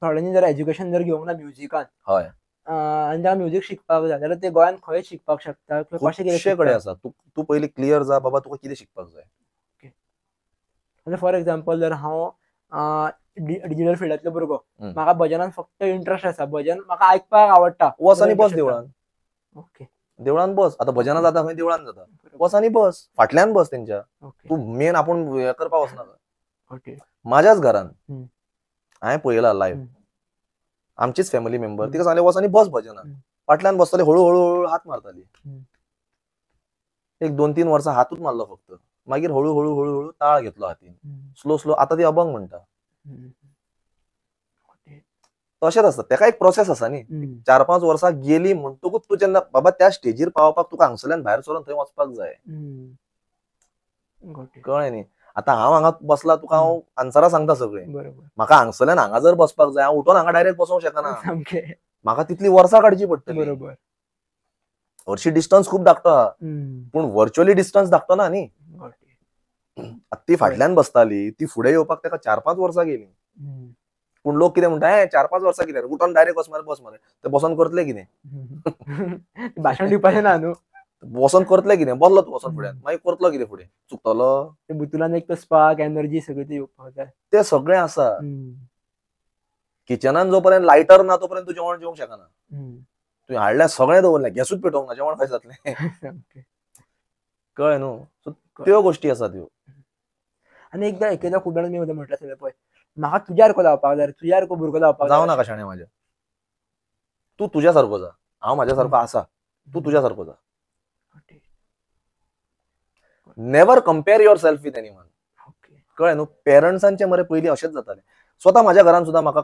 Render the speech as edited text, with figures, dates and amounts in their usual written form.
थोड्यांनी जर एज्युकेशन जर घेवंक ना म्युझिकान हय आनी ताका म्युझिक शिकपाक जाय जाल्यार ते गोंयान खंय शिकपाक शकता किंवा कशें कितें खुबशे कडेन आसा. तू पयलीं क्लियर जा बाबा तुका कितें शिकपाक जाय. म्हणजे फॉर एक्झाम्पल जर हांव डिजिटल फिल्डांतलो भुरगो, म्हाका भजनान फक्त इंट्रस्ट आसा, भजन म्हाका आयकपाक आवडटा, वच आनी बस देवळान. ओके देवळान बस. आतां भजनां जाता खंय देवळान जाता. वच आनी बस, फाटल्यान बस तेंच्या. तू मेन आपूण हें करपाक वचनाका. ओके म्हाज्याच घरान हांवें पळयलां लायव्ह. आमचीच फॅमिली मेंबर तिका सांगलें वच आनी बस भजनान. फाटल्यान बसतली हळू हळू हात मारताली. एक 2-3 वर्सां हातूच मारलो फक्त. मागीर हळू हळू हळू हळू ताळ घेतलो हातीन. स्लो स्लो आतां ती अभंग म्हणटा. तशेंच आसता. तेका एक प्रोसेस आसा न्ही. 4-5 वर्सां गेली म्हणटकूच तूं जेन्ना बाबा त्या स्टेजीर पावपाक तुका हांगसरल्यान भायर सरून थंय वचपाक जाय. कळ्ळें न्ही. आतां हांव हांगा बसला तुका हांव आन्सरां सांगता सगळीं. म्हाका हांगसरल्यान हांगा जर बसपाक जाय हांव उठोन हांगा डायरेक्ट बसोंक शकना. म्हाका तितली वर्सां काडची पडटली. हरशी डिस्टन्स खूब धाकटो आहा. पूण व्हर्च्युअली डिस्टन्स धाकटो ना न्ही. ती फाटल्यान बसताली ती फुडें येवपाक ताका 4-5 वर्सां गेलीं. पूण लोक कितें म्हणटा 4-5 वर्सां कितें उठोन डायरेक्ट बस मरे ते बसोन करतले कितें. भाशण दिवपाचें ना न्हू. बसोन करतले कितें बसलो तूं वचोन फुड्यान मागीर करतलो कितें फुडें चुकतलो. भितून एक स्पार्क एनर्जी सगळी ती येवपाक जाय. तें सगळें आसा. किचनान जो पर्यंत लायटर ना तो पर्यंत तूं जेवण जेवंक शकना. तुवें हाडल्यार सगळें दवरलें गॅसूच पेटोवंक ना जेवण खंय जातलें. कळ्ळें न्हू. सो त्यो गोश्टी आसा त्यो. आनी एकदां खूब जाणां मी म्हटलें पळय म्हाका तुज्या सारको जावपाक जाय तुज्या सारको भुरगो जावपाक जावं नाका शाण्या म्हाज्या. तूं तुज्या सारको जा. हांव म्हाज्या सारको आसा. तूं तुज्या सारको जा. Never compare your self with anyone. कळ्ळें न्हू. पेरंट्सांचें मरे पयलीं अशेंच जातालें. स्वता म्हाज्या घरान सुद्दां म्हाका